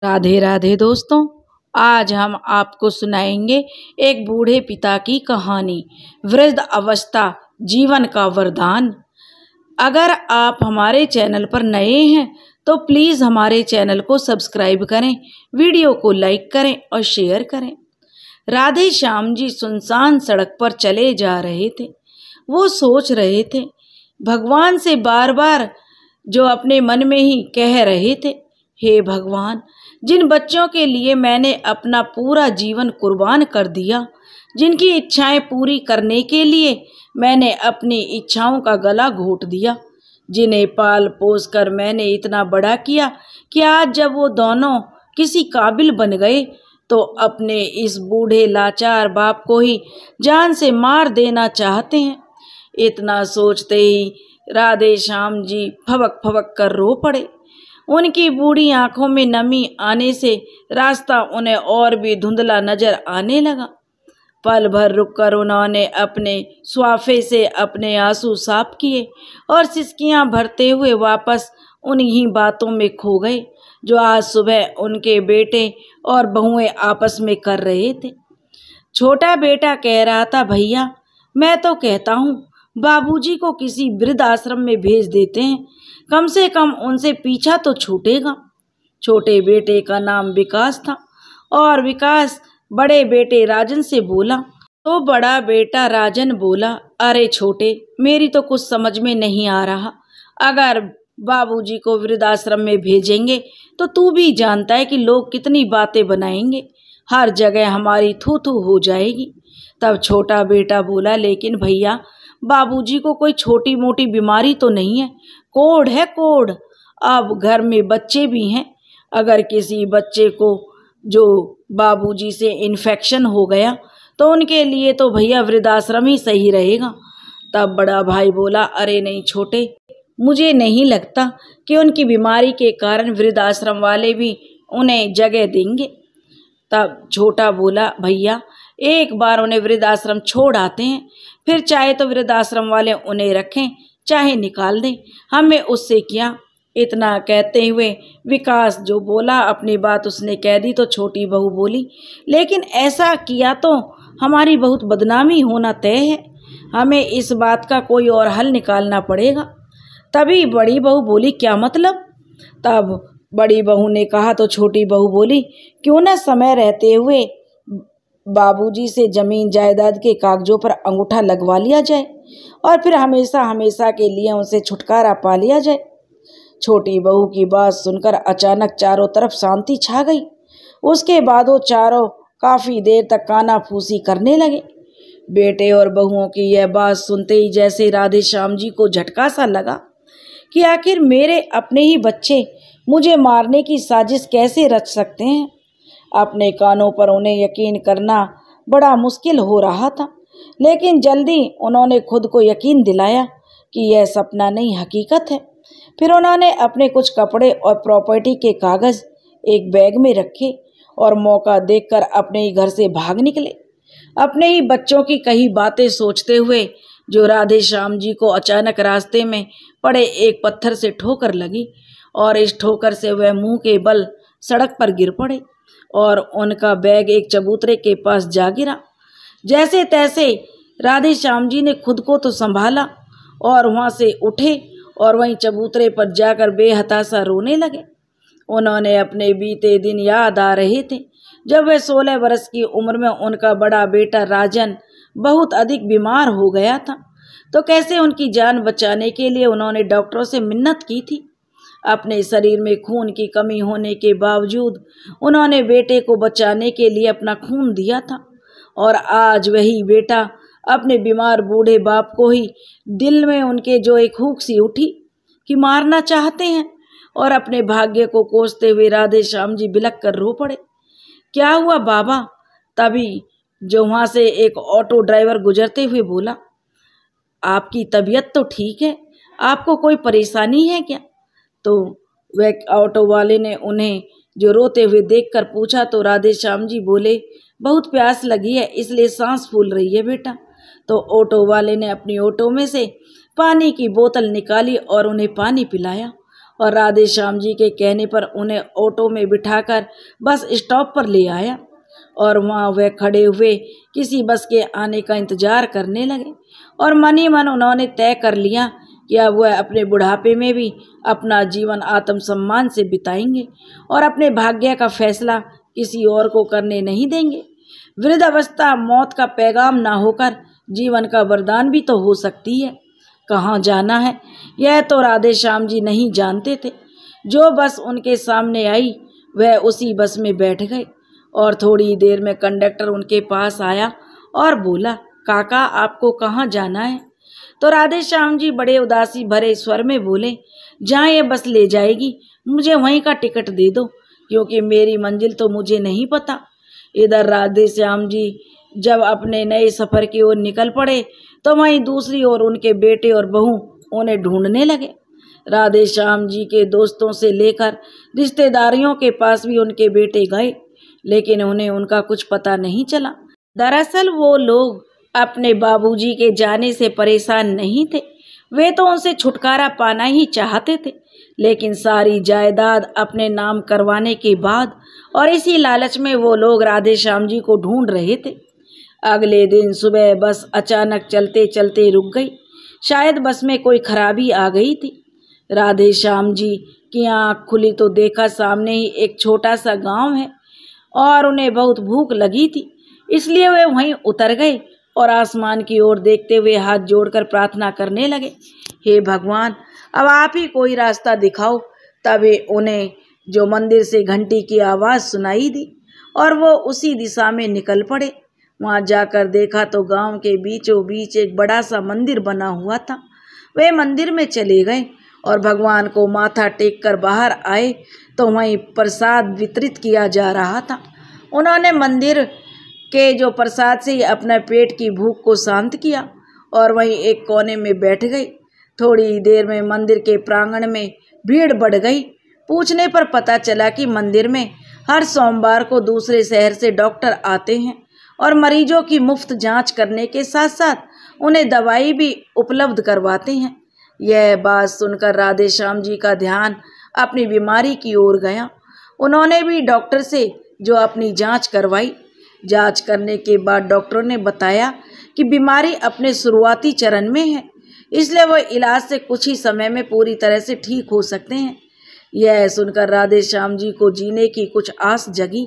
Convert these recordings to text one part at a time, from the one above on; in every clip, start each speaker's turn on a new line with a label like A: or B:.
A: राधे राधे दोस्तों, आज हम आपको सुनाएंगे एक बूढ़े पिता की कहानी। वृद्ध अवस्था जीवन का वरदान। अगर आप हमारे चैनल पर नए हैं तो प्लीज़ हमारे चैनल को सब्सक्राइब करें, वीडियो को लाइक करें और शेयर करें। राधे श्याम जी सुनसान सड़क पर चले जा रहे थे। वो सोच रहे थे, भगवान से बार बार जो अपने मन में ही कह रहे थे, हे भगवान, जिन बच्चों के लिए मैंने अपना पूरा जीवन कुर्बान कर दिया, जिनकी इच्छाएं पूरी करने के लिए मैंने अपनी इच्छाओं का गला घोट दिया, जिन्हें पाल पोस कर मैंने इतना बड़ा किया कि आज जब वो दोनों किसी काबिल बन गए तो अपने इस बूढ़े लाचार बाप को ही जान से मार देना चाहते हैं। इतना सोचते ही राधे श्याम जी फबक फबक कर रो पड़े। उनकी बूढ़ी आंखों में नमी आने से रास्ता उन्हें और भी धुंधला नजर आने लगा। पल भर रुककर उन्होंने अपने स्वाफे से अपने आंसू साफ किए और सिसकियां भरते हुए वापस उन्हीं बातों में खो गए जो आज सुबह उनके बेटे और बहुएं आपस में कर रहे थे। छोटा बेटा कह रहा था, भैया मैं तो कहता हूँ बाबूजी को किसी वृद्ध आश्रम में भेज देते हैं, कम से कम उनसे पीछा तो छूटेगा। छोटे बेटे का नाम विकास था और विकास बड़े बेटे राजन से बोला तो बड़ा बेटा राजन बोला, अरे छोटे, मेरी तो कुछ समझ में नहीं आ रहा। अगर बाबूजी को वृद्धाश्रम में भेजेंगे तो तू भी जानता है कि लोग कितनी बातें बनाएंगे, हर जगह हमारी थू थू हो जाएगी। तब छोटा बेटा बोला, लेकिन भैया बाबूजी को कोई छोटी मोटी बीमारी तो नहीं है, कोढ़ है कोढ़। अब घर में बच्चे भी हैं, अगर किसी बच्चे को जो बाबूजी से इन्फेक्शन हो गया तो उनके लिए तो भैया वृद्धाश्रम ही सही रहेगा। तब बड़ा भाई बोला, अरे नहीं छोटे, मुझे नहीं लगता कि उनकी बीमारी के कारण वृद्धाश्रम वाले भी उन्हें जगह देंगे। तब छोटा बोला, भैया एक बार उन्हें वृद्धाश्रम छोड़ आते हैं, फिर चाहे तो वृद्धाश्रम वाले उन्हें रखें चाहे निकाल दें, हमें उससे क्या। इतना कहते हुए विकास जो बोला अपनी बात उसने कह दी तो छोटी बहू बोली, लेकिन ऐसा किया तो हमारी बहुत बदनामी होना तय है, हमें इस बात का कोई और हल निकालना पड़ेगा। तभी बड़ी बहू बोली, क्या मतलब? तब बड़ी बहू ने कहा तो छोटी बहू बोली, क्यों ना समय रहते हुए बाबूजी से जमीन जायदाद के कागजों पर अंगूठा लगवा लिया जाए और फिर हमेशा हमेशा के लिए उनसे छुटकारा पा लिया जाए। छोटी बहू की बात सुनकर अचानक चारों तरफ शांति छा गई। उसके बाद वो चारों काफ़ी देर तक कानाफूसी करने लगे। बेटे और बहुओं की यह बात सुनते ही जैसे राधे श्याम जी को झटका सा लगा कि आखिर मेरे अपने ही बच्चे मुझे मारने की साजिश कैसे रच सकते हैं। अपने कानों पर उन्हें यकीन करना बड़ा मुश्किल हो रहा था, लेकिन जल्दी उन्होंने खुद को यकीन दिलाया कि यह सपना नहीं हकीकत है। फिर उन्होंने अपने कुछ कपड़े और प्रॉपर्टी के कागज़ एक बैग में रखे और मौका देखकर अपने ही घर से भाग निकले। अपने ही बच्चों की कई बातें सोचते हुए जो राधे श्याम जी को अचानक रास्ते में पड़े एक पत्थर से ठोकर लगी और इस ठोकर से वह मुंह के बल सड़क पर गिर पड़े और उनका बैग एक चबूतरे के पास जा गिरा। जैसे तैसे राधे श्याम जी ने खुद को तो संभाला और वहाँ से उठे और वहीं चबूतरे पर जाकर बेहताशा रोने लगे। उन्होंने अपने बीते दिन याद आ रहे थे जब वह 16 वर्ष की उम्र में उनका बड़ा बेटा राजन बहुत अधिक बीमार हो गया था, तो कैसे उनकी जान बचाने के लिए उन्होंने डॉक्टरों से मिन्नत की थी। अपने शरीर में खून की कमी होने के बावजूद उन्होंने बेटे को बचाने के लिए अपना खून दिया था और आज वही बेटा अपने बीमार बूढ़े बाप को ही दिल में उनके जो एक हुक सी उठी कि मारना चाहते हैं और अपने भाग्य को कोसते हुए राधे श्याम जी बिलख कर रो पड़े। क्या हुआ बाबा? तभी जो वहाँ से एक ऑटो ड्राइवर गुजरते हुए बोला, आपकी तबीयत तो ठीक है, आपको कोई परेशानी है क्या? तो वह ऑटो वाले ने उन्हें जो रोते हुए देखकर पूछा तो राधे श्याम जी बोले, बहुत प्यास लगी है इसलिए सांस फूल रही है बेटा। तो ऑटो वाले ने अपनी ऑटो में से पानी की बोतल निकाली और उन्हें पानी पिलाया और राधे श्याम जी के कहने पर उन्हें ऑटो में बिठाकर बस स्टॉप पर ले आया और वहाँ वह खड़े हुए किसी बस के आने का इंतजार करने लगे और मन ही मन उन्होंने तय कर लिया कि अब वह अपने बुढ़ापे में भी अपना जीवन आत्मसम्मान से बिताएंगे और अपने भाग्य का फैसला किसी और को करने नहीं देंगे। वृद्धावस्था मौत का पैगाम ना होकर जीवन का वरदान भी तो हो सकती है। कहाँ जाना है यह तो राधे श्याम जी नहीं जानते थे। जो बस उनके सामने आई वह उसी बस में बैठ गए और थोड़ी देर में कंडक्टर उनके पास आया और बोला, काका आपको कहाँ जाना है? तो राधे श्याम जी बड़े उदासी भरे स्वर में बोले, जहाँ ये बस ले जाएगी मुझे वहीं का टिकट दे दो, क्योंकि मेरी मंजिल तो मुझे नहीं पता। इधर राधे श्याम जी जब अपने नए सफ़र की ओर निकल पड़े तो वहीं दूसरी ओर उनके बेटे और बहू उन्हें ढूंढने लगे। राधे श्याम जी के दोस्तों से लेकर रिश्तेदारियों के पास भी उनके बेटे गए, लेकिन उन्हें उनका कुछ पता नहीं चला। दरअसल वो लोग अपने बाबूजी के जाने से परेशान नहीं थे, वे तो उनसे छुटकारा पाना ही चाहते थे। लेकिन सारी जायदाद अपने नाम करवाने के बाद और इसी लालच में वो लोग राधे श्याम जी को ढूंढ रहे थे। अगले दिन सुबह बस अचानक चलते चलते रुक गई। शायद बस में कोई खराबी आ गई थी। राधे श्याम जी की आँख खुली तो देखा सामने ही एक छोटा सा गांव है और उन्हें बहुत भूख लगी थी, इसलिए वे वहीं उतर गए और आसमान की ओर देखते हुए हाथ जोड़कर प्रार्थना करने लगे, हे भगवान अब आप ही कोई रास्ता दिखाओ। तभी उन्हें जो मंदिर से घंटी की आवाज़ सुनाई दी और वो उसी दिशा में निकल पड़े। वहाँ जाकर देखा तो गांव के बीचों बीच एक बड़ा सा मंदिर बना हुआ था। वे मंदिर में चले गए और भगवान को माथा टेक कर बाहर आए तो वहीं प्रसाद वितरित किया जा रहा था। उन्होंने मंदिर के जो प्रसाद से ही अपने पेट की भूख को शांत किया और वहीं एक कोने में बैठ गई। थोड़ी देर में मंदिर के प्रांगण में भीड़ बढ़ गई। पूछने पर पता चला कि मंदिर में हर सोमवार को दूसरे शहर से डॉक्टर आते हैं और मरीजों की मुफ्त जांच करने के साथ साथ उन्हें दवाई भी उपलब्ध करवाते हैं। यह बात सुनकर राधे श्याम जी का ध्यान अपनी बीमारी की ओर गया। उन्होंने भी डॉक्टर से जो अपनी जांच करवाई। जांच करने के बाद डॉक्टरों ने बताया कि बीमारी अपने शुरुआती चरण में है, इसलिए वह इलाज से कुछ ही समय में पूरी तरह से ठीक हो सकते हैं। यह सुनकर राधे श्याम जी को जीने की कुछ आस जगी,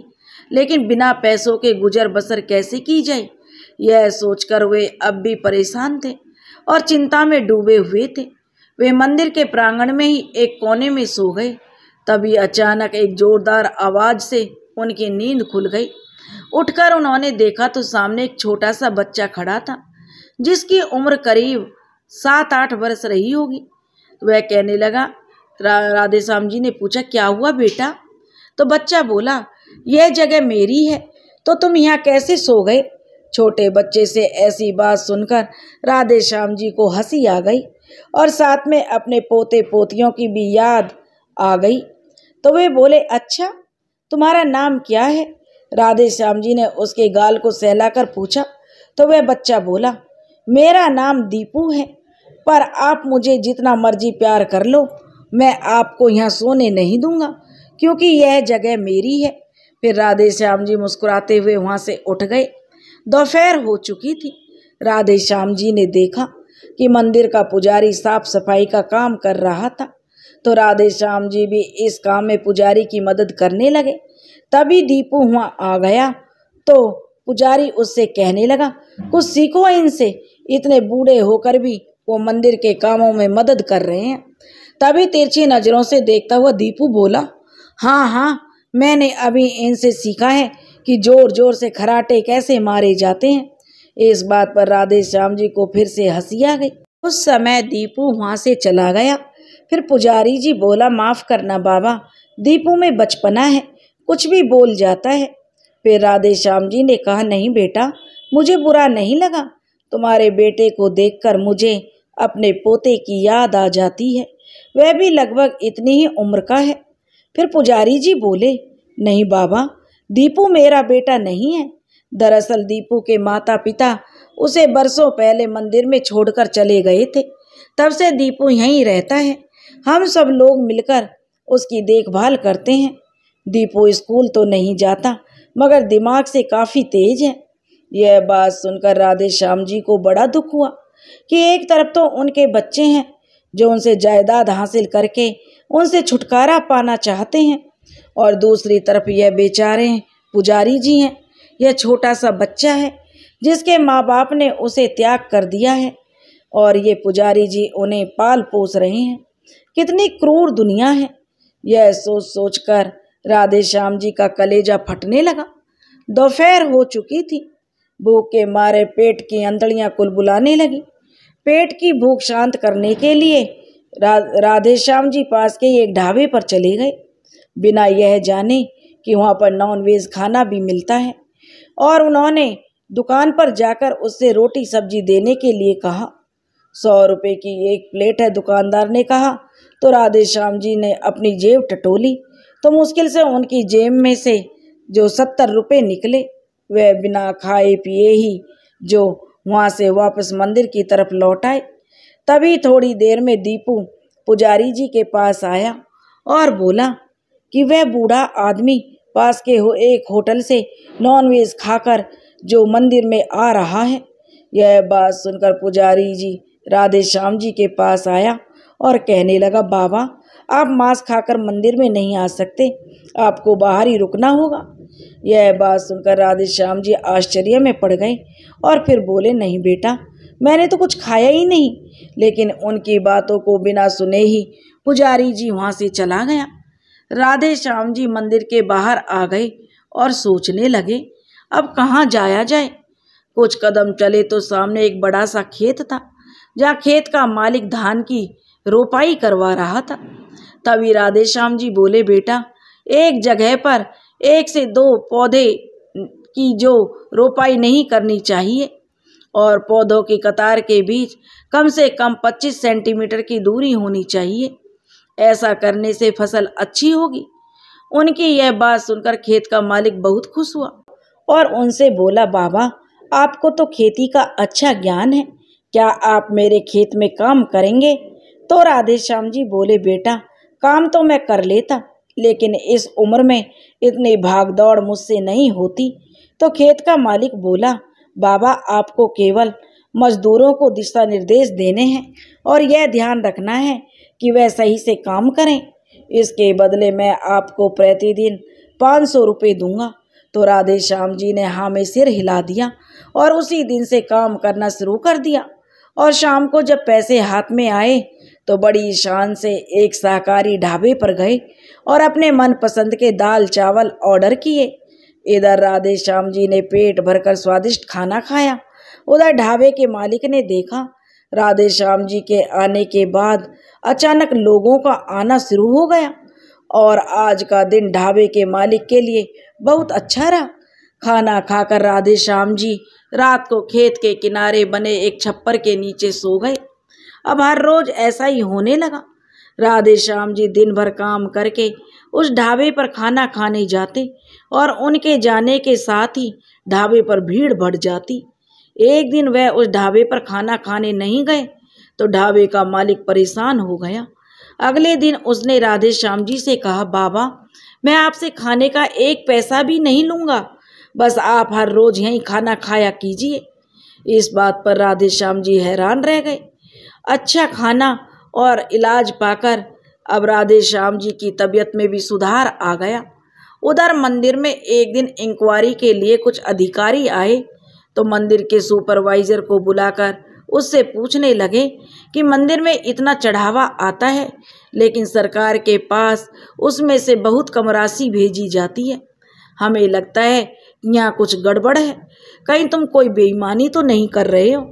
A: लेकिन बिना पैसों के गुजर बसर कैसे की जाए, यह सोचकर वे अब भी परेशान थे और चिंता में डूबे हुए थे। वे मंदिर के प्रांगण में ही एक कोने में सो गए। तभी अचानक एक जोरदार आवाज़ से उनकी नींद खुल गई। उठकर उन्होंने देखा तो सामने एक छोटा सा बच्चा खड़ा था, जिसकी उम्र करीब 7-8 वर्ष रही होगी। वह कहने लगा, राधे श्याम जी ने पूछा, क्या हुआ बेटा? तो बच्चा बोला, यह जगह मेरी है, तो तुम यहाँ कैसे सो गए? छोटे बच्चे से ऐसी बात सुनकर राधे श्याम जी को हंसी आ गई और साथ में अपने पोते पोतियों की भी याद आ गई। तो वे बोले, अच्छा तुम्हारा नाम क्या है? राधे श्याम जी ने उसके गाल को सहलाकर पूछा। तो वह बच्चा बोला, मेरा नाम दीपू है, पर आप मुझे जितना मर्जी प्यार कर लो, मैं आपको यहाँ सोने नहीं दूंगा, क्योंकि यह जगह मेरी है। फिर राधे श्याम जी मुस्कुराते हुए वहाँ से उठ गए। दोपहर हो चुकी थी। राधे श्याम जी ने देखा कि मंदिर का पुजारी साफ सफाई का काम कर रहा था, तो राधे श्याम जी भी इस काम में पुजारी की मदद करने लगे। तभी दीपू वहाँ आ गया तो पुजारी उससे कहने लगा, कुछ सीखो इनसे, इतने बूढ़े होकर भी वो मंदिर के कामों में मदद कर रहे हैं। तभी तिरछी नज़रों से देखता हुआ दीपू बोला, हाँ मैंने अभी इनसे सीखा है कि जोर जोर से खराटे कैसे मारे जाते हैं। इस बात पर राधे श्याम जी को फिर से हंसी आ गई। उस समय दीपू वहाँ से चला गया। फिर पुजारी जी बोला, माफ़ करना बाबा, दीपू में बचपना है, कुछ भी बोल जाता है। फिर राधे श्याम जी ने कहा, नहीं बेटा, मुझे बुरा नहीं लगा। तुम्हारे बेटे को देखकर मुझे अपने पोते की याद आ जाती है, वह भी लगभग इतनी ही उम्र का है। फिर पुजारी जी बोले, नहीं बाबा, दीपू मेरा बेटा नहीं है। दरअसल दीपू के माता पिता उसे बरसों पहले मंदिर में छोड़कर चले गए थे, तब से दीपू यहीं रहता है। हम सब लोग मिलकर उसकी देखभाल करते हैं। दीपू स्कूल तो नहीं जाता मगर दिमाग से काफ़ी तेज है। यह बात सुनकर राधे श्याम जी को बड़ा दुख हुआ कि एक तरफ तो उनके बच्चे हैं जो उनसे जायदाद हासिल करके उनसे छुटकारा पाना चाहते हैं, और दूसरी तरफ यह बेचारे पुजारी जी हैं। यह छोटा सा बच्चा है जिसके माँ बाप ने उसे त्याग कर दिया है, और ये पुजारी जी उन्हें पाल पोस रहे हैं। कितनी क्रूर दुनिया है। यह सोच सोचकर राधे श्याम जी का कलेजा फटने लगा। दोपहर हो चुकी थी। भूख के मारे पेट की अंतड़ियां कुलबुलाने लगी। पेट की भूख शांत करने के लिए राधे श्याम जी पास के एक ढाबे पर चले गए, बिना यह जाने कि वहाँ पर नॉनवेज खाना भी मिलता है। और उन्होंने दुकान पर जाकर उससे रोटी सब्जी देने के लिए कहा। 100 रुपये की एक प्लेट है, दुकानदार ने कहा। तो राधे श्याम जी ने अपनी जेब टटोली तो मुश्किल से उनकी जेब में से जो 70 रुपये निकले, वह बिना खाए पिए ही जो वहाँ से वापस मंदिर की तरफ लौट आए। तभी थोड़ी देर में दीपू पुजारी जी के पास आया और बोला कि वह बूढ़ा आदमी पास के एक होटल से नॉनवेज खाकर जो मंदिर में आ रहा है। यह बात सुनकर पुजारी जी राधे श्याम जी के पास आया और कहने लगा, बाबा आप मांस खाकर मंदिर में नहीं आ सकते, आपको बाहर ही रुकना होगा। यह बात सुनकर राधे श्याम जी आश्चर्य में पड़ गए और फिर बोले, नहीं बेटा, मैंने तो कुछ खाया ही नहीं। लेकिन उनकी बातों को बिना सुने ही पुजारी जी वहाँ से चला गया। राधे श्याम जी मंदिर के बाहर आ गए और सोचने लगे, अब कहाँ जाया जाए। कुछ कदम चले तो सामने एक बड़ा सा खेत था, जहाँ खेत का मालिक धान की रोपाई करवा रहा था। तभी राधे श्याम जी बोले, बेटा एक जगह पर 1 से 2 पौधे की जो रोपाई नहीं करनी चाहिए, और पौधों की कतार के बीच कम से कम 25 सेंटीमीटर की दूरी होनी चाहिए। ऐसा करने से फसल अच्छी होगी। उनकी यह बात सुनकर खेत का मालिक बहुत खुश हुआ और उनसे बोला, बाबा आपको तो खेती का अच्छा ज्ञान है, क्या आप मेरे खेत में काम करेंगे? तो राधे श्याम जी बोले, बेटा काम तो मैं कर लेता, लेकिन इस उम्र में इतनी भाग दौड़ मुझसे नहीं होती। तो खेत का मालिक बोला, बाबा आपको केवल मजदूरों को दिशा निर्देश देने हैं और यह ध्यान रखना है कि वह सही से काम करें। इसके बदले मैं आपको प्रतिदिन 500 रुपये दूंगा। तो राधे श्याम जी ने हाँ में सिर हिला दिया और उसी दिन से काम करना शुरू कर दिया। और शाम को जब पैसे हाथ में आए तो बड़ी शान से एक शाकाहारी ढाबे पर गए और अपने मनपसंद के दाल चावल ऑर्डर किए। इधर राधे श्याम जी ने पेट भरकर स्वादिष्ट खाना खाया। उधर ढाबे के मालिक ने देखा राधे श्याम जी के आने के बाद अचानक लोगों का आना शुरू हो गया, और आज का दिन ढाबे के मालिक के लिए बहुत अच्छा रहा। खाना खाकर राधे श्याम जी रात को खेत के किनारे बने एक छप्पर के नीचे सो गए। अब हर रोज ऐसा ही होने लगा। राधे श्याम जी दिन भर काम करके उस ढाबे पर खाना खाने जाते और उनके जाने के साथ ही ढाबे पर भीड़ बढ़ जाती। एक दिन वह उस ढाबे पर खाना खाने नहीं गए तो ढाबे का मालिक परेशान हो गया। अगले दिन उसने राधे श्याम जी से कहा, बाबा मैं आपसे खाने का 1 पैसा भी नहीं लूँगा, बस आप हर रोज यहीं खाना खाया कीजिए। इस बात पर राधे श्याम जी हैरान रह गए। अच्छा खाना और इलाज पाकर अब राधे श्याम जी की तबीयत में भी सुधार आ गया। उधर मंदिर में एक दिन इंक्वायरी के लिए कुछ अधिकारी आए तो मंदिर के सुपरवाइजर को बुलाकर उससे पूछने लगे कि मंदिर में इतना चढ़ावा आता है, लेकिन सरकार के पास उसमें से बहुत कम राशि भेजी जाती है। हमें लगता है यहाँ कुछ गड़बड़ है, कहीं तुम कोई बेईमानी तो नहीं कर रहे हो।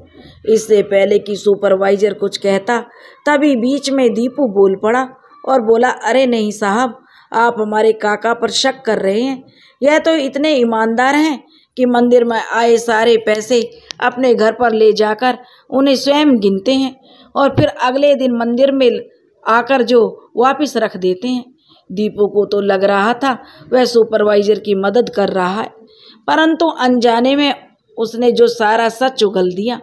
A: इससे पहले कि सुपरवाइजर कुछ कहता, तभी बीच में दीपू बोल पड़ा और बोला, अरे नहीं साहब, आप हमारे काका पर शक कर रहे हैं। यह तो इतने ईमानदार हैं कि मंदिर में आए सारे पैसे अपने घर पर ले जाकर उन्हें स्वयं गिनते हैं और फिर अगले दिन मंदिर में आकर जो वापस रख देते हैं। दीपू को तो लग रहा था वह सुपरवाइजर की मदद कर रहा है, परंतु अनजाने में उसने जो सारा सच उगल दिया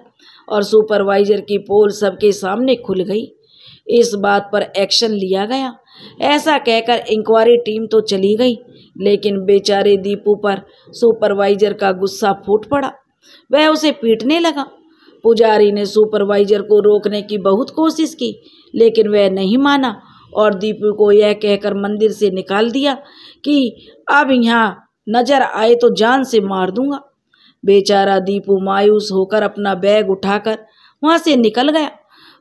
A: और सुपरवाइजर की पोल सबके सामने खुल गई। इस बात पर एक्शन लिया गया। ऐसा कहकर इंक्वायरी टीम तो चली गई, लेकिन बेचारे दीपू पर सुपरवाइजर का गुस्सा फूट पड़ा। वह उसे पीटने लगा। पुजारी ने सुपरवाइजर को रोकने की बहुत कोशिश की, लेकिन वह नहीं माना और दीपू को यह कहकर मंदिर से निकाल दिया कि अब यहाँ नजर आए तो जान से मार दूंगा। बेचारा दीपू मायूस होकर अपना बैग उठाकर वहां से निकल गया।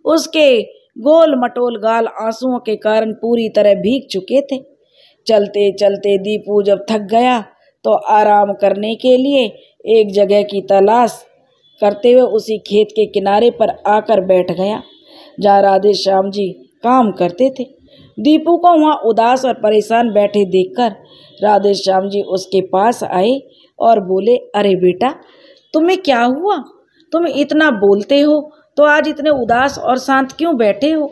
A: उसके गोल मटोल गाल आंसुओं के कारण पूरी तरह भीग चुके थे। चलते चलते दीपू जब थक गया तो आराम करने के लिए एक जगह की तलाश करते हुए उसी खेत के किनारे पर आकर बैठ गया जहाँ राधे श्याम जी काम करते थे। दीपू को वहाँ उदास और परेशान बैठे देखकर राधे श्याम जी उसके पास आए और बोले, अरे बेटा, तुम्हें क्या हुआ? तुम इतना बोलते हो तो आज इतने उदास और शांत क्यों बैठे हो?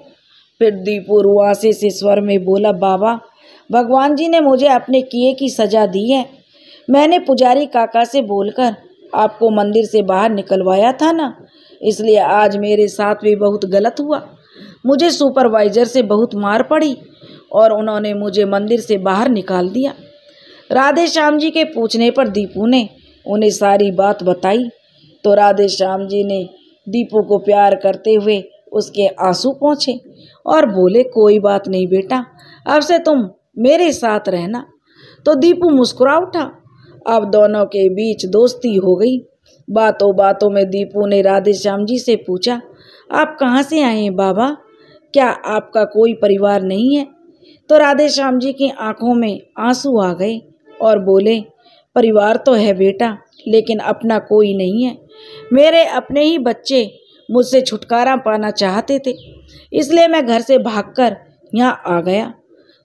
A: फिर दीपू रुआसे से स्वर में बोला, बाबा, भगवान जी ने मुझे अपने किए की सजा दी है। मैंने पुजारी काका से बोलकर आपको मंदिर से बाहर निकलवाया था ना, इसलिए आज मेरे साथ भी बहुत गलत हुआ। मुझे सुपरवाइजर से बहुत मार पड़ी और उन्होंने मुझे मंदिर से बाहर निकाल दिया। राधे श्याम जी के पूछने पर दीपू ने उन्हें सारी बात बताई तो राधे श्याम जी ने दीपू को प्यार करते हुए उसके आंसू पोंछे और बोले, कोई बात नहीं बेटा, अब से तुम मेरे साथ रहना। तो दीपू मुस्कुरा उठा। अब दोनों के बीच दोस्ती हो गई। बातों बातों में दीपू ने राधे श्याम जी से पूछा, आप कहाँ से आए हैं बाबा? क्या आपका कोई परिवार नहीं है? तो राधे श्याम जी की आंखों में आंसू आ गए और बोले, परिवार तो है बेटा, लेकिन अपना कोई नहीं है। मेरे अपने ही बच्चे मुझसे छुटकारा पाना चाहते थे, इसलिए मैं घर से भागकर यहाँ आ गया।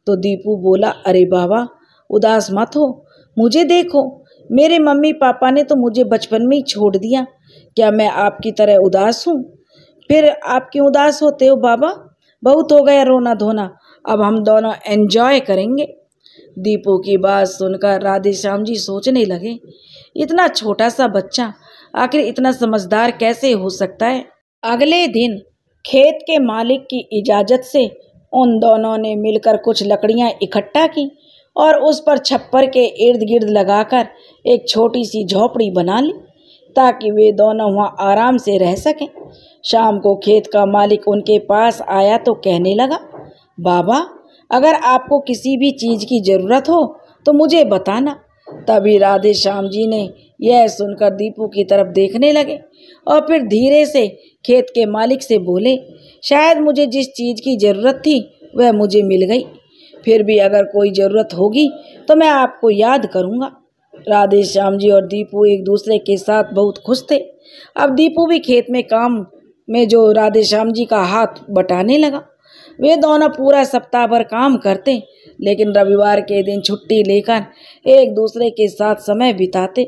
A: तो दीपू बोला, अरे बाबा, उदास मत हो, मुझे देखो, मेरे मम्मी पापा ने तो मुझे बचपन में ही छोड़ दिया। क्या मैं आपकी तरह उदास हूँ? फिर आप क्यों उदास होते हो बाबा? बहुत हो गया रोना धोना, अब हम दोनों एंजॉय करेंगे। दीपू की बात सुनकर राधे श्याम जी सोचने लगे, इतना छोटा सा बच्चा आखिर इतना समझदार कैसे हो सकता है। अगले दिन खेत के मालिक की इजाज़त से उन दोनों ने मिलकर कुछ लकड़ियां इकट्ठा की और उस पर छप्पर के इर्द गिर्द लगाकर एक छोटी सी झोपड़ी बना ली ताकि वे दोनों वहाँ आराम से रह सकें। शाम को खेत का मालिक उनके पास आया तो कहने लगा, बाबा, अगर आपको किसी भी चीज़ की ज़रूरत हो तो मुझे बताना। तभी राधे श्याम जी ने यह सुनकर दीपू की तरफ देखने लगे और फिर धीरे से खेत के मालिक से बोले, शायद मुझे जिस चीज़ की ज़रूरत थी वह मुझे मिल गई, फिर भी अगर कोई ज़रूरत होगी तो मैं आपको याद करूँगा। राधे श्याम जी और दीपू एक दूसरे के साथ बहुत खुश थे। अब दीपू भी खेत में काम में जो राधे श्याम जी का हाथ बटाने लगा। वे दोनों पूरा सप्ताह भर काम करते, लेकिन रविवार के दिन छुट्टी लेकर एक दूसरे के साथ समय बिताते।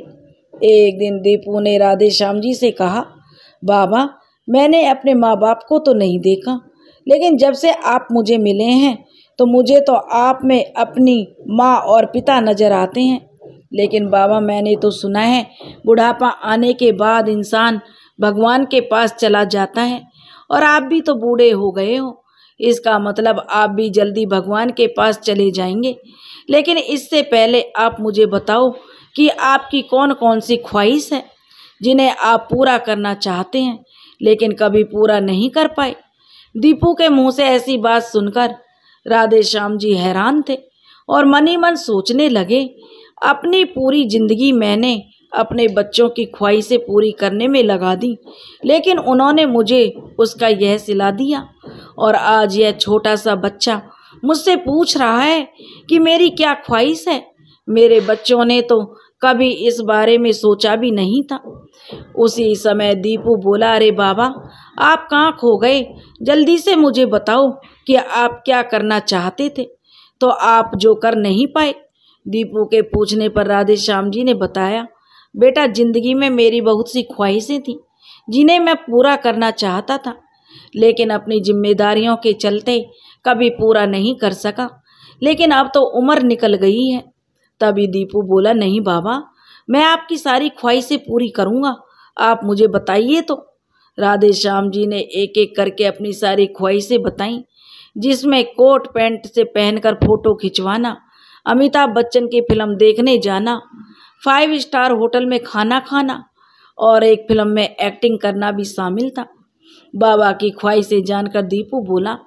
A: एक दिन दीपू ने राधे श्याम जी से कहा, बाबा, मैंने अपने माँ बाप को तो नहीं देखा, लेकिन जब से आप मुझे मिले हैं तो मुझे तो आप में अपनी माँ और पिता नज़र आते हैं। लेकिन बाबा, मैंने तो सुना है बुढ़ापा आने के बाद इंसान भगवान के पास चला जाता है, और आप भी तो बूढ़े हो गए हो, इसका मतलब आप भी जल्दी भगवान के पास चले जाएंगे। लेकिन इससे पहले आप मुझे बताओ कि आपकी कौन कौन सी ख्वाहिश है जिन्हें आप पूरा करना चाहते हैं लेकिन कभी पूरा नहीं कर पाए। दीपू के मुंह से ऐसी बात सुनकर राधे श्याम जी हैरान थे और मन ही मन सोचने लगे, अपनी पूरी जिंदगी मैंने अपने बच्चों की ख्वाहिशें पूरी करने में लगा दी, लेकिन उन्होंने मुझे उसका यह सिला दिया, और आज यह छोटा सा बच्चा मुझसे पूछ रहा है कि मेरी क्या ख्वाहिश है। मेरे बच्चों ने तो कभी इस बारे में सोचा भी नहीं था। उसी समय दीपू बोला, अरे बाबा, आप कहाँ खो गए? जल्दी से मुझे बताओ कि आप क्या करना चाहते थे तो आप जो कर नहीं पाए। दीपू के पूछने पर राधे श्याम जी ने बताया, बेटा, जिंदगी में मेरी बहुत सी ख्वाहिशें थीं जिन्हें मैं पूरा करना चाहता था, लेकिन अपनी जिम्मेदारियों के चलते कभी पूरा नहीं कर सका। लेकिन अब तो उम्र निकल गई है। तभी दीपू बोला, नहीं बाबा, मैं आपकी सारी ख्वाहिशें पूरी करूँगा, आप मुझे बताइए तो। राधे श्याम जी ने एक एक करके अपनी सारी ख्वाहिशें बताईं जिसमें कोट पैंट से पहनकर फोटो खिंचवाना, अमिताभ बच्चन की फिल्म देखने जाना, 5 स्टार होटल में खाना खाना और एक फिल्म में एक्टिंग करना भी शामिल था। बाबा की ख्वाहिशें जानकर दीपू बोला,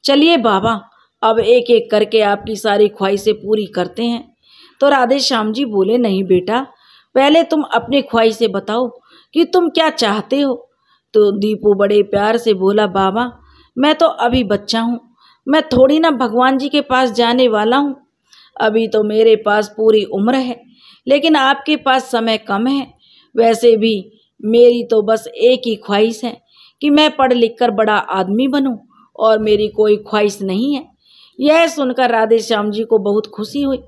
A: चलिए बाबा, अब एक एक करके आपकी सारी ख्वाहिशें पूरी करते हैं। तो राधे श्याम जी बोले, नहीं बेटा, पहले तुम अपनी ख्वाहिशें बताओ कि तुम क्या चाहते हो। तो दीपू बड़े प्यार से बोला, बाबा मैं तो अभी बच्चा हूँ, मैं थोड़ी ना भगवान जी के पास जाने वाला हूँ। अभी तो मेरे पास पूरी उम्र है, लेकिन आपके पास समय कम है। वैसे भी मेरी तो बस एक ही ख्वाहिश है कि मैं पढ़ लिख कर बड़ा आदमी बनूं, और मेरी कोई ख्वाहिश नहीं है। यह सुनकर राधे श्याम जी को बहुत खुशी हुई।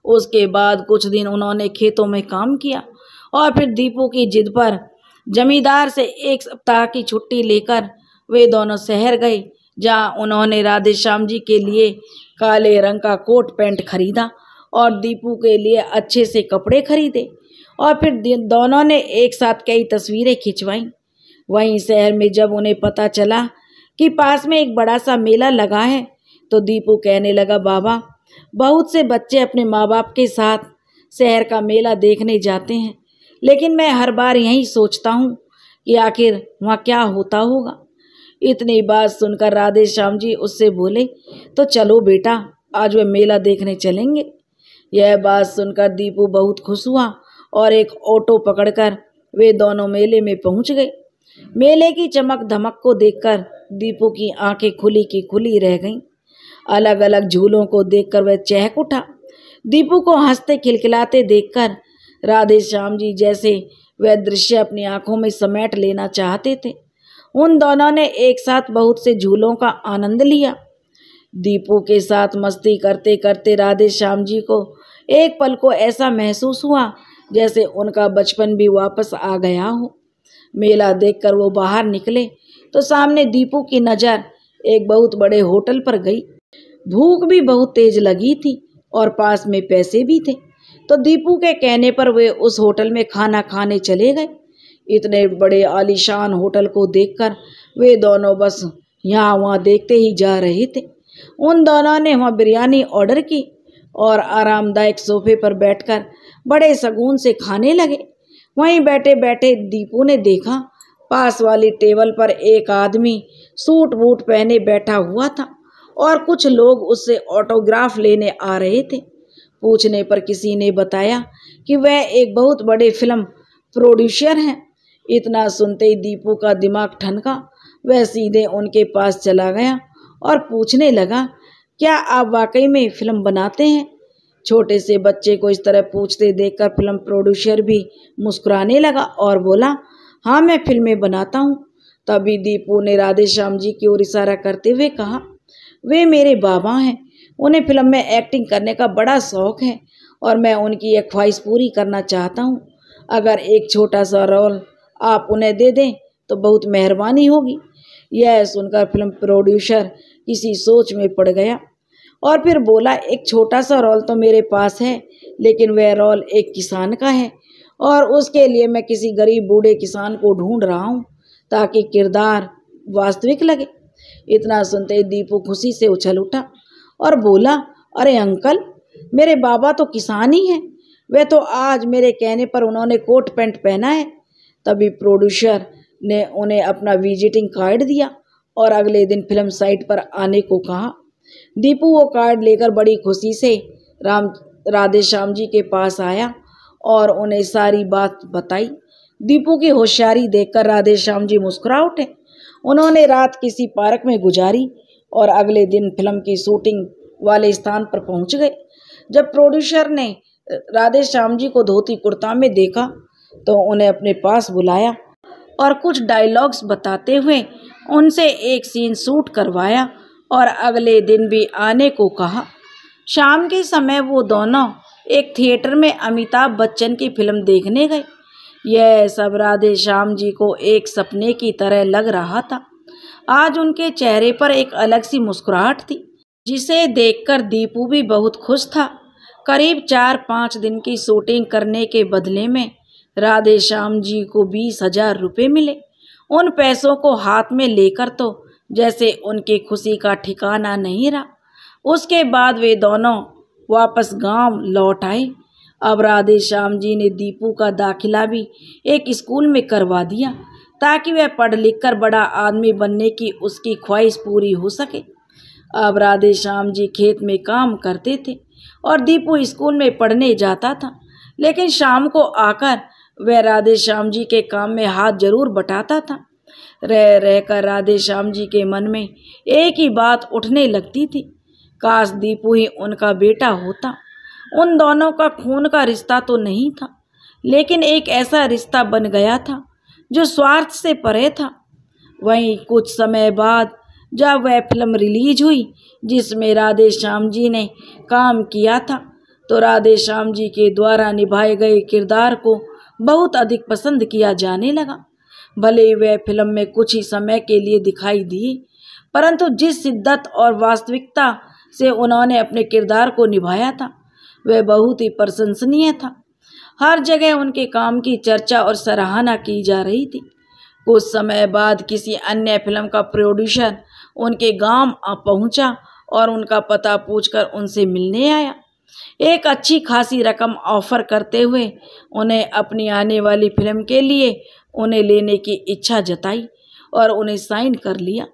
A: उसके बाद कुछ दिन उन्होंने खेतों में काम किया और फिर दीपू की जिद पर जमींदार से 1 सप्ताह की छुट्टी लेकर वे दोनों शहर गए, जहां उन्होंने राधे श्याम जी के लिए काले रंग का कोट पैंट खरीदा और दीपू के लिए अच्छे से कपड़े खरीदे और फिर दोनों ने एक साथ कई तस्वीरें खिंचवाईं। वहीं शहर में जब उन्हें पता चला कि पास में एक बड़ा सा मेला लगा है, तो दीपू कहने लगा, बाबा बहुत से बच्चे अपने माँ बाप के साथ शहर का मेला देखने जाते हैं, लेकिन मैं हर बार यही सोचता हूँ कि आखिर वहाँ क्या होता होगा। इतनी बात सुनकर राधे श्याम जी उससे बोले, तो चलो बेटा, आज वे मेला देखने चलेंगे। यह बात सुनकर दीपू बहुत खुश हुआ और एक ऑटो पकड़कर वे दोनों मेले में पहुंच गए। मेले की चमक धमक को देखकर दीपू की आंखें खुली की खुली रह गईं। अलग अलग झूलों को देखकर वह चहक उठा। दीपू को हंसते खिलखिलाते देखकर राधे श्याम जी जैसे वह दृश्य अपनी आंखों में समेट लेना चाहते थे। उन दोनों ने एक साथ बहुत से झूलों का आनंद लिया। दीपू के साथ मस्ती करते करते राधे श्याम जी को एक पल को ऐसा महसूस हुआ जैसे उनका बचपन भी वापस आ गया हो। मेला देखकर वो बाहर निकले तो सामने दीपू की नज़र एक बहुत बड़े होटल पर गई। भूख भी बहुत तेज लगी थी और पास में पैसे भी थे, तो दीपू के कहने पर वे उस होटल में खाना खाने चले गए। इतने बड़े आलीशान होटल को देखकर वे दोनों बस यहाँ वहाँ देखते ही जा रहे थे। उन दोनों ने वहाँ बिरयानी ऑर्डर की और आरामदायक सोफे पर बैठकर बड़े सुकून से खाने लगे। वहीं बैठे बैठे दीपू ने देखा पास वाली टेबल पर एक आदमी सूट बूट पहने बैठा हुआ था और कुछ लोग उससे ऑटोग्राफ लेने आ रहे थे। पूछने पर किसी ने बताया कि वह एक बहुत बड़े फिल्म प्रोड्यूसर हैं। इतना सुनते ही दीपू का दिमाग ठनका। वह सीधे उनके पास चला गया और पूछने लगा, क्या आप वाकई में फिल्म बनाते हैं? छोटे से बच्चे को इस तरह पूछते देखकर फिल्म प्रोड्यूसर भी मुस्कुराने लगा और बोला, हाँ मैं फिल्में बनाता हूँ। तभी दीपू ने राधे श्याम जी की ओर इशारा करते हुए कहा, वे मेरे बाबा हैं, उन्हें फिल्म में एक्टिंग करने का बड़ा शौक है और मैं उनकी एक ख्वाहिश पूरी करना चाहता हूँ। अगर एक छोटा सा रोल आप उन्हें दे दें तो बहुत मेहरबानी होगी। यह सुनकर फिल्म प्रोड्यूसर किसी सोच में पड़ गया और फिर बोला, एक छोटा सा रोल तो मेरे पास है, लेकिन वह रोल एक किसान का है और उसके लिए मैं किसी गरीब बूढ़े किसान को ढूंढ रहा हूँ ताकि किरदार वास्तविक लगे। इतना सुनते ही दीपू खुशी से उछल उठा और बोला, अरे अंकल, मेरे बाबा तो किसान ही हैं, वे तो आज मेरे कहने पर उन्होंने कोट पैंट पहना है। तभी प्रोड्यूसर ने उन्हें अपना विजिटिंग कार्ड दिया और अगले दिन फिल्म साइट पर आने को कहा। दीपू वो कार्ड लेकर बड़ी खुशी से राधे श्याम जी के पास आया और उन्हें सारी बात बताई। दीपू की होशियारी देखकर राधे श्याम जी मुस्कुरा उठे। उन्होंने रात किसी पार्क में गुजारी और अगले दिन फिल्म की शूटिंग वाले स्थान पर पहुंच गए। जब प्रोड्यूसर ने राधे श्याम जी को धोती कुर्ता में देखा तो उन्हें अपने पास बुलाया और कुछ डायलॉग्स बताते हुए उनसे एक सीन शूट करवाया और अगले दिन भी आने को कहा। शाम के समय वो दोनों एक थिएटर में अमिताभ बच्चन की फिल्म देखने गए। यह सब राधे श्याम जी को एक सपने की तरह लग रहा था। आज उनके चेहरे पर एक अलग सी मुस्कुराहट थी, जिसे देखकर दीपू भी बहुत खुश था। करीब 4-5 दिन की शूटिंग करने के बदले में राधे श्याम जी को 20,000 रुपये मिले। उन पैसों को हाथ में लेकर तो जैसे उनकी खुशी का ठिकाना नहीं रहा। उसके बाद वे दोनों वापस गांव लौट आए। अब राधे श्याम जी ने दीपू का दाखिला भी एक स्कूल में करवा दिया ताकि वह पढ़ लिख कर बड़ा आदमी बनने की उसकी ख्वाहिश पूरी हो सके। अब राधे श्याम जी खेत में काम करते थे और दीपू स्कूल में पढ़ने जाता था, लेकिन शाम को आकर वह राधे श्याम जी के काम में हाथ जरूर बटाता था। रह रहकर राधे श्याम जी के मन में एक ही बात उठने लगती थी, काश दीपू ही उनका बेटा होता। उन दोनों का खून का रिश्ता तो नहीं था, लेकिन एक ऐसा रिश्ता बन गया था जो स्वार्थ से परे था। वहीं कुछ समय बाद जब वह फिल्म रिलीज हुई जिसमें राधे श्याम जी ने काम किया था, तो राधे श्याम जी के द्वारा निभाए गए किरदार को बहुत अधिक पसंद किया जाने लगा। भले ही वह फिल्म में कुछ ही समय के लिए दिखाई दी, परंतु जिस शिद्दत और वास्तविकता से उन्होंने अपने किरदार को निभाया था वह बहुत ही प्रशंसनीय था। हर जगह उनके काम की चर्चा और सराहना की जा रही थी। कुछ समय बाद किसी अन्य फिल्म का प्रोड्यूसर उनके गांव पहुंचा और उनका पता पूछकर उनसे मिलने आया। एक अच्छी खासी रकम ऑफर करते हुए उन्हें अपनी आने वाली फिल्म के लिए उन्हें लेने की इच्छा जताई और उन्हें साइन कर लिया।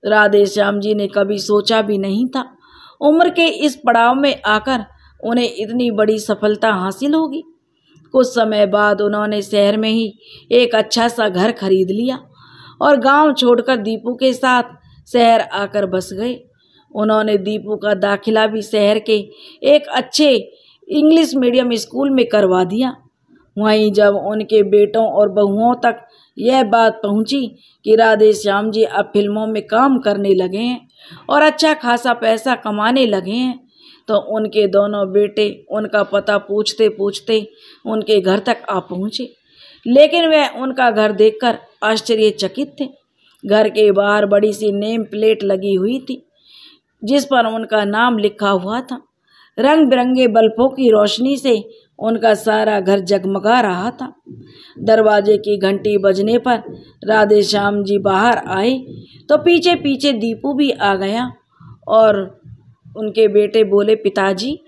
A: राधे श्याम जी ने कभी सोचा भी नहीं था उम्र के इस पड़ाव में आकर उन्हें इतनी बड़ी सफलता हासिल होगी। कुछ समय बाद उन्होंने शहर में ही एक अच्छा सा घर खरीद लिया और गांव छोड़कर दीपू के साथ शहर आकर बस गए। उन्होंने दीपू का दाखिला भी शहर के एक अच्छे इंग्लिश मीडियम स्कूल में करवा दिया। वहीं जब उनके बेटों और बहुओं तक यह बात पहुंची कि राधे श्याम जी अब फिल्मों में काम करने लगे हैं और अच्छा खासा पैसा कमाने लगे हैं, तो उनके दोनों बेटे उनका पता पूछते पूछते उनके घर तक आ पहुँचे। लेकिन वह उनका घर देखकर आश्चर्यचकित थे। घर के बाहर बड़ी सी नेम प्लेट लगी हुई थी जिस पर उनका नाम लिखा हुआ था। रंग बिरंगे बल्बों की रोशनी से उनका सारा घर जगमगा रहा था। दरवाजे की घंटी बजने पर राधे श्याम जी बाहर आए तो पीछे पीछे दीपू भी आ गया और उनके बेटे बोले, पिताजी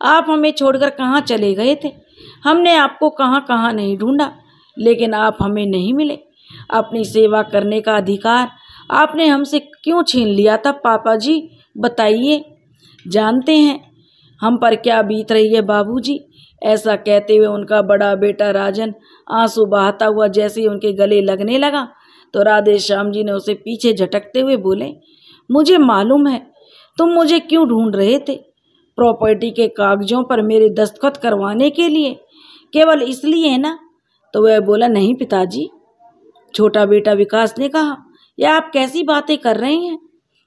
A: आप हमें छोड़कर कहाँ चले गए थे? हमने आपको कहाँ कहाँ नहीं ढूंढा, लेकिन आप हमें नहीं मिले। अपनी सेवा करने का अधिकार आपने हमसे क्यों छीन लिया था पापा जी, बताइए। जानते हैं हम पर क्या बीत रही है बाबूजी। ऐसा कहते हुए उनका बड़ा बेटा राजन आंसू बहाता हुआ जैसे ही उनके गले लगने लगा तो राधे श्याम जी ने उसे पीछे झटकते हुए बोले, मुझे मालूम है तुम मुझे क्यों ढूंढ रहे थे। प्रॉपर्टी के कागजों पर मेरे दस्तखत करवाने के लिए, केवल इसलिए है ना? तो वह बोला, नहीं पिताजी। छोटा बेटा विकास ने कहा, यह आप कैसी बातें कर रहे हैं?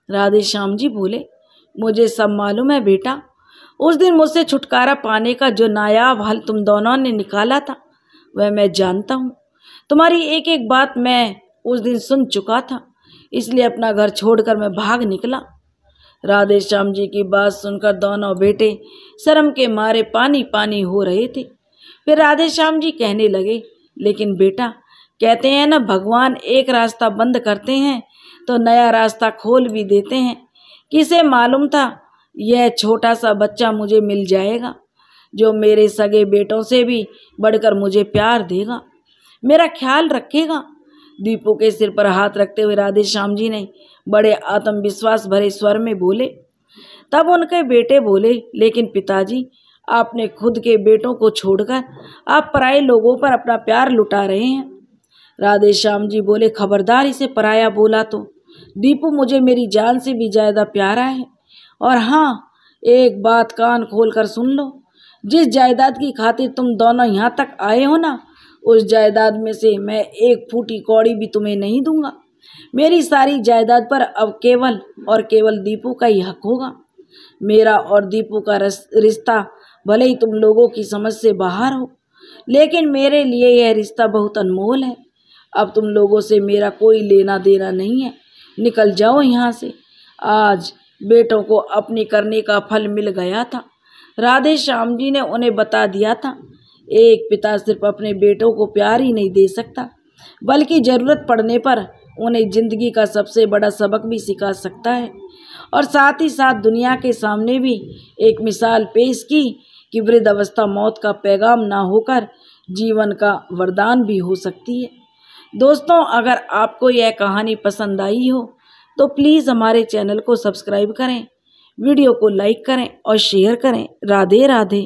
A: राधे श्याम जी बोले, मुझे सब मालूम है बेटा। उस दिन मुझसे छुटकारा पाने का जो नायाब हल तुम दोनों ने निकाला था वह मैं जानता हूँ। तुम्हारी एक एक बात मैं उस दिन सुन चुका था, इसलिए अपना घर छोड़कर मैं भाग निकला। राधे श्याम जी की बात सुनकर दोनों बेटे शर्म के मारे पानी पानी हो रहे थे। फिर राधे श्याम जी कहने लगे, लेकिन बेटा कहते हैं ना, भगवान एक रास्ता बंद करते हैं तो नया रास्ता खोल भी देते हैं। किसे मालूम था यह छोटा सा बच्चा मुझे मिल जाएगा जो मेरे सगे बेटों से भी बढ़कर मुझे प्यार देगा, मेरा ख्याल रखेगा। दीपू के सिर पर हाथ रखते हुए राधे श्याम जी ने बड़े आत्मविश्वास भरे स्वर में बोले। तब उनके बेटे बोले, लेकिन पिताजी आपने खुद के बेटों को छोड़कर आप पराये लोगों पर अपना प्यार लुटा रहे हैं। राधे श्याम जी बोले, खबरदार इसे पराया बोला तो। दीपू मुझे मेरी जान से भी ज़्यादा प्यारा है। और हाँ, एक बात कान खोल कर सुन लो, जिस जायदाद की खातिर तुम दोनों यहाँ तक आए हो ना, उस जायदाद में से मैं एक फूटी कौड़ी भी तुम्हें नहीं दूंगा। मेरी सारी जायदाद पर अब केवल और केवल दीपू का ही हक होगा। मेरा और दीपू का रिश्ता भले ही तुम लोगों की समझ से बाहर हो, लेकिन मेरे लिए यह रिश्ता बहुत अनमोल है। अब तुम लोगों से मेरा कोई लेना देना नहीं है, निकल जाओ यहाँ से। आज बेटों को अपनी करने का फल मिल गया था। राधे श्याम जी ने उन्हें बता दिया था, एक पिता सिर्फ अपने बेटों को प्यार ही नहीं दे सकता, बल्कि ज़रूरत पड़ने पर उन्हें जिंदगी का सबसे बड़ा सबक भी सिखा सकता है और साथ ही साथ दुनिया के सामने भी एक मिसाल पेश की कि वृद्धावस्था मौत का पैगाम ना होकर जीवन का वरदान भी हो सकती है। दोस्तों, अगर आपको यह कहानी पसंद आई हो तो प्लीज़ हमारे चैनल को सब्सक्राइब करें, वीडियो को लाइक करें और शेयर करें। राधे राधे।